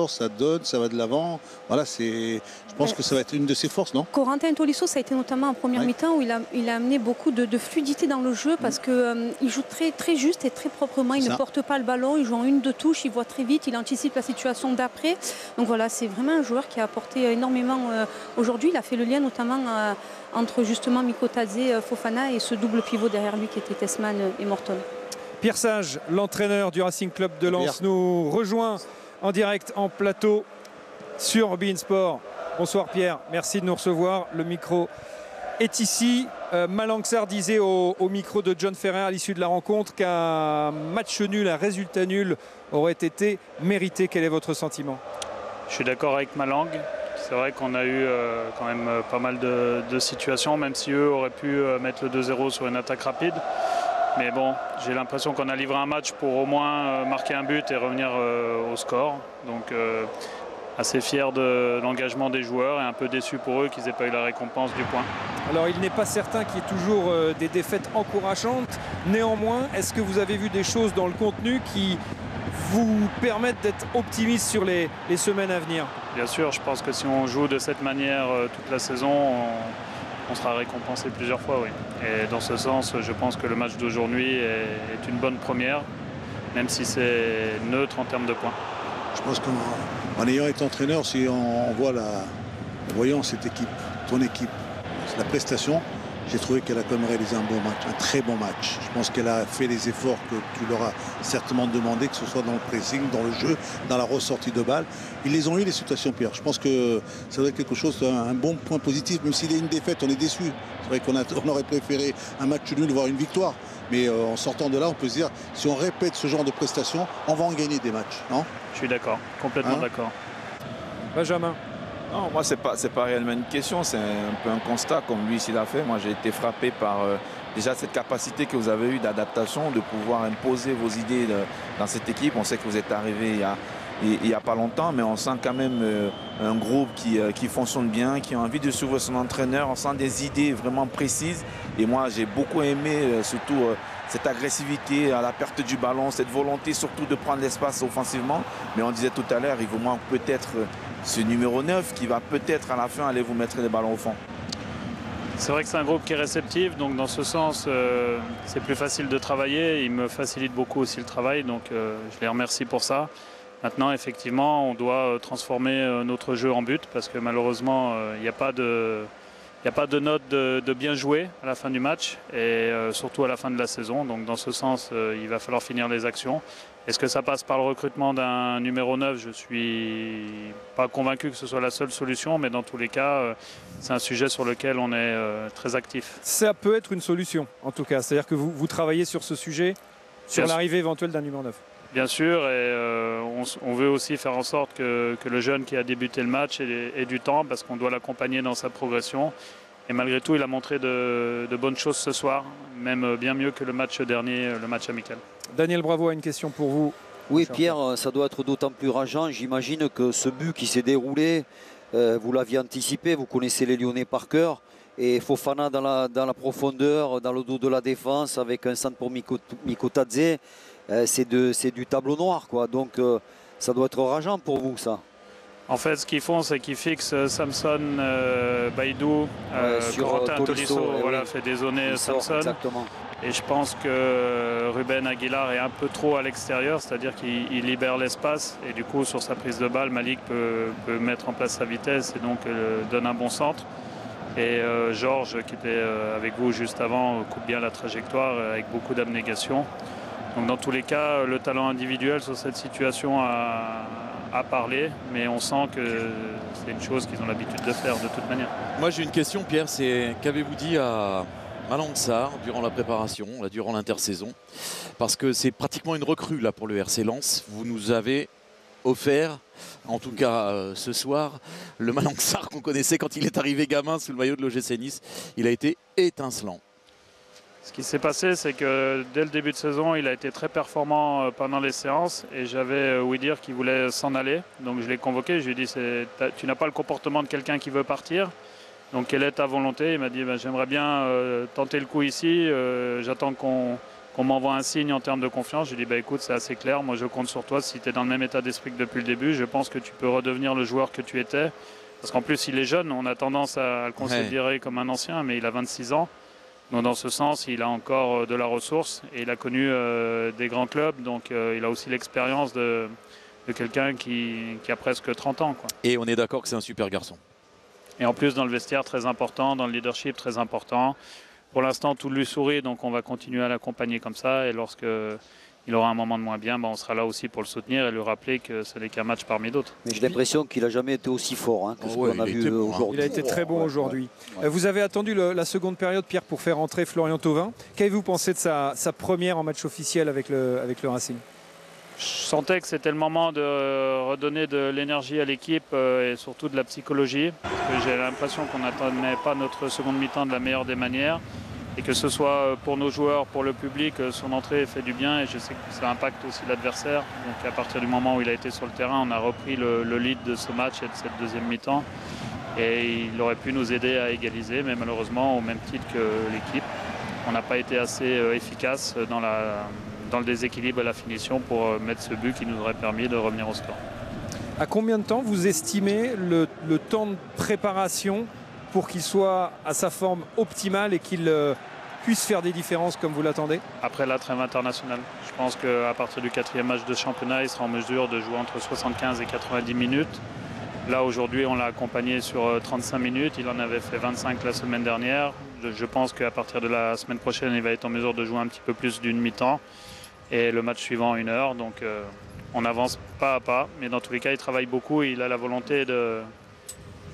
ça donne, ça va de l'avant. Voilà, je pense que ça va être une de ses forces, non? Corentin Tolisso, ça a été notamment en première mi-temps où il a amené beaucoup de fluidité dans le jeu parce qu'il joue très juste et très proprement. Il ne porte pas le ballon, il joue en 1-2 touches, il voit très vite, il anticipe la situation d'après. Donc voilà, c'est vraiment un joueur qui a apporté énormément aujourd'hui. Il a fait le lien notamment entre justement Mikotadze, Fofana et ce double pivot derrière lui qui était Tessman et Morton. Pierre Sage, l'entraîneur du Racing Club de Lens, nous rejoint en direct en plateau sur beIN Sport. Bonsoir Pierre, merci de nous recevoir. Le micro est ici. Malang Sarr disait au micro de John Ferrer à l'issue de la rencontre qu'un match nul, un résultat nul aurait été mérité. Quel est votre sentiment? Je suis d'accord avec Malang. C'est vrai qu'on a eu quand même pas mal de situations, même si eux auraient pu mettre le 2-0 sur une attaque rapide. Mais bon, j'ai l'impression qu'on a livré un match pour au moins marquer un but et revenir au score. Donc assez fier de l'engagement des joueurs et un peu déçu pour eux qu'ils n'aient pas eu la récompense du point. Alors il n'est pas certain qu'il y ait toujours des défaites encourageantes. Néanmoins, est-ce que vous avez vu des choses dans le contenu qui vous permettent d'être optimiste sur les semaines à venir? Bien sûr, je pense que si on joue de cette manière toute la saison, on sera récompensé plusieurs fois, oui. Et dans ce sens, je pense que le match d'aujourd'hui est une bonne première, même si c'est neutre en termes de points. Je pense qu'en ayant été entraîneur, si on voit voyant cette équipe, ton équipe, la prestation, j'ai trouvé qu'elle a quand même réalisé un bon match, un très bon match. Je pense qu'elle a fait les efforts que tu leur as certainement demandé, que ce soit dans le pressing, dans le jeu, dans la ressortie de balle. Ils les ont eu, les situations, Pierre. Je pense que ça doit être quelque chose, un bon point positif. Même s'il y a une défaite, on est déçu. C'est vrai qu'on aurait préféré un match nul, voire une victoire. Mais en sortant de là, on peut se dire, si on répète ce genre de prestations, on va en gagner des matchs, non? Je suis d'accord, complètement d'accord. Benjamin? Non, moi, c'est pas réellement une question, c'est un peu un constat, comme lui s'il a fait. Moi, j'ai été frappé par déjà cette capacité que vous avez eue d'adaptation, de pouvoir imposer vos idées dans cette équipe. On sait que vous êtes arrivé il n'y a pas longtemps, mais on sent quand même un groupe qui fonctionne bien, qui a envie de suivre son entraîneur. On sent des idées vraiment précises. Et moi, j'ai beaucoup aimé surtout cette agressivité à la perte du ballon, cette volonté surtout de prendre l'espace offensivement. Mais on disait tout à l'heure, il vous manque peut-être ce numéro 9 qui va peut-être à la fin aller vous mettre les ballons au fond. C'est vrai que c'est un groupe qui est réceptif, donc dans ce sens, c'est plus facile de travailler. Il me facilite beaucoup aussi le travail, donc je les remercie pour ça. Maintenant, effectivement, on doit transformer notre jeu en but parce que malheureusement, il n'y a pas de note de bien joué à la fin du match et surtout à la fin de la saison. Donc dans ce sens, il va falloir finir les actions. Est-ce que ça passe par le recrutement d'un numéro 9? Je ne suis pas convaincu que ce soit la seule solution, mais dans tous les cas, c'est un sujet sur lequel on est très actif. Ça peut être une solution, en tout cas. C'est-à-dire que vous travaillez sur ce sujet, sur l'arrivée éventuelle d'un numéro 9. Bien sûr, et on veut aussi faire en sorte que le jeune qui a débuté le match ait du temps parce qu'on doit l'accompagner dans sa progression. Et malgré tout, il a montré de bonnes choses ce soir, même bien mieux que le match dernier, le match amical. Daniel Bravo a une question pour vous. Oui, Pierre, ça doit être d'autant plus rageant. J'imagine que ce but qui s'est déroulé, vous l'aviez anticipé, vous connaissez les Lyonnais par cœur. Et Fofana dans la profondeur, dans le dos de la défense, avec un centre pour Mikotadze, c'est du tableau noir, quoi. Donc ça doit être rageant pour vous, ça. En fait, ce qu'ils font, c'est qu'ils fixent Samson, Baïdou, Corentin Tolisso, voilà, fait dézoner Samson. Exactement. Et je pense que Ruben Aguilar est un peu trop à l'extérieur, c'est-à-dire qu'il libère l'espace. Et du coup, sur sa prise de balle, Malik peut mettre en place sa vitesse et donc donne un bon centre. Et Georges, qui était avec vous juste avant, coupe bien la trajectoire avec beaucoup d'abnégation. Donc dans tous les cas, le talent individuel sur cette situation a parlé, mais on sent que c'est une chose qu'ils ont l'habitude de faire de toute manière. Moi j'ai une question, Pierre, c'est qu'avez-vous dit à Malang Sarr durant la préparation, là, durant l'intersaison? Parce que c'est pratiquement une recrue là pour le RC Lens. Vous nous avez offert, en tout cas ce soir, le Malang Sarr qu'on connaissait quand il est arrivé gamin sous le maillot de l'OGC Nice. Il a été étincelant. Ce qui s'est passé, c'est que dès le début de saison, il a été très performant pendant les séances et j'avais ouï dire qu'il voulait s'en aller. Donc je l'ai convoqué, je lui ai dit tu n'as pas le comportement de quelqu'un qui veut partir. Donc quelle est ta volonté? Il m'a dit j'aimerais bien tenter le coup ici, j'attends qu'on qu'on m'envoie un signe en termes de confiance. J'ai dit bah, écoute, c'est assez clair, moi je compte sur toi. Si tu es dans le même état d'esprit que depuis le début, je pense que tu peux redevenir le joueur que tu étais. Parce qu'en plus, il est jeune, on a tendance à le considérer comme un ancien, mais il a 26 ans. Donc dans ce sens, il a encore de la ressource et il a connu des grands clubs. Donc il a aussi l'expérience de quelqu'un qui a presque 30 ans, quoi. Et on est d'accord que c'est un super garçon. Et en plus, dans le vestiaire, très important, dans le leadership, très important. Pour l'instant, tout lui sourit, donc on va continuer à l'accompagner comme ça. Et lorsqu'il aura un moment de moins bien, on sera là aussi pour le soutenir et lui rappeler que ce n'est qu'un match parmi d'autres. Mais j'ai l'impression qu'il n'a jamais été aussi fort que ce qu'on a vu aujourd'hui. Il a été très bon aujourd'hui. Vous avez attendu la seconde période, Pierre, pour faire entrer Florian Thauvin. Qu'avez-vous pensé de sa première en match officiel avec le Racing? Je sentais que c'était le moment de redonner de l'énergie à l'équipe et surtout de la psychologie. Parce que j'ai l'impression qu'on n'attendait pas notre seconde mi-temps de la meilleure des manières. Et que ce soit pour nos joueurs, pour le public, son entrée fait du bien et je sais que ça impacte aussi l'adversaire. Donc à partir du moment où il a été sur le terrain, on a repris le lead de ce match et de cette deuxième mi-temps. Et il aurait pu nous aider à égaliser, mais malheureusement, au même titre que l'équipe, on n'a pas été assez efficace dans le déséquilibre et la finition pour mettre ce but qui nous aurait permis de revenir au score. À combien de temps vous estimez le temps de préparation pour qu'il soit à sa forme optimale et qu'il puisse faire des différences comme vous l'attendez? Après la trêve internationale, je pense qu'à partir du 4e match de championnat, il sera en mesure de jouer entre 75 et 90 minutes. Là, aujourd'hui, on l'a accompagné sur 35 minutes. Il en avait fait 25 la semaine dernière. Je pense qu'à partir de la semaine prochaine, il va être en mesure de jouer un petit peu plus d'une mi-temps. Et le match suivant, 1 heure. Donc, on avance pas à pas. Mais dans tous les cas, il travaille beaucoup et il a la volonté de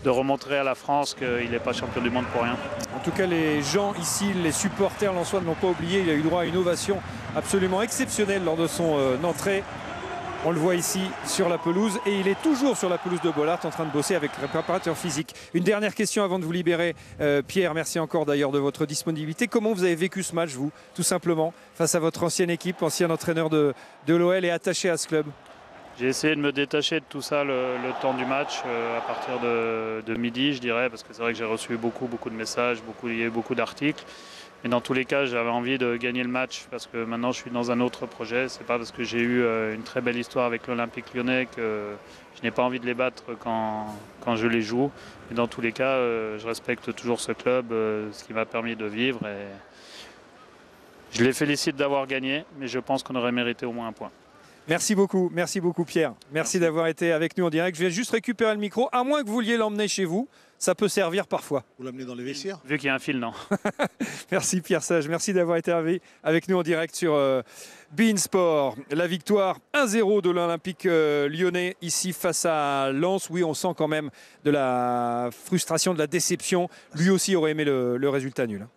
remontrer à la France qu'il n'est pas champion du monde pour rien. En tout cas, les gens ici, les supporters lensois ne l'ont pas oublié. Il a eu droit à une ovation absolument exceptionnelle lors de son entrée. On le voit ici sur la pelouse et il est toujours sur la pelouse de Bollaert en train de bosser avec le préparateur physique. Une dernière question avant de vous libérer. Pierre, merci encore d'ailleurs de votre disponibilité. Comment vous avez vécu ce match, vous, tout simplement, face à votre ancienne équipe, ancien entraîneur de l'OL et attaché à ce club? J'ai essayé de me détacher de tout ça le temps du match, à partir de midi, je dirais, parce que c'est vrai que j'ai reçu beaucoup de messages, il y a eu beaucoup d'articles. Mais dans tous les cas, j'avais envie de gagner le match parce que maintenant je suis dans un autre projet. C'est pas parce que j'ai eu une très belle histoire avec l'Olympique Lyonnais que je n'ai pas envie de les battre quand je les joue. Mais dans tous les cas, je respecte toujours ce club, ce qui m'a permis de vivre. Et je les félicite d'avoir gagné, mais je pense qu'on aurait mérité au moins un point. Merci beaucoup Pierre. Merci d'avoir été avec nous en direct. Je vais juste récupérer le micro, à moins que vous vouliez l'emmener chez vous. Ça peut servir parfois. Vous l'amenez dans les vestiaires? Vu qu'il y a un fil, non. Merci Pierre Sage, merci d'avoir été avec nous en direct sur beIN Sport. La victoire 1-0 de l'Olympique lyonnais ici face à Lens. Oui, on sent quand même de la frustration, de la déception. Lui aussi aurait aimé le résultat nul.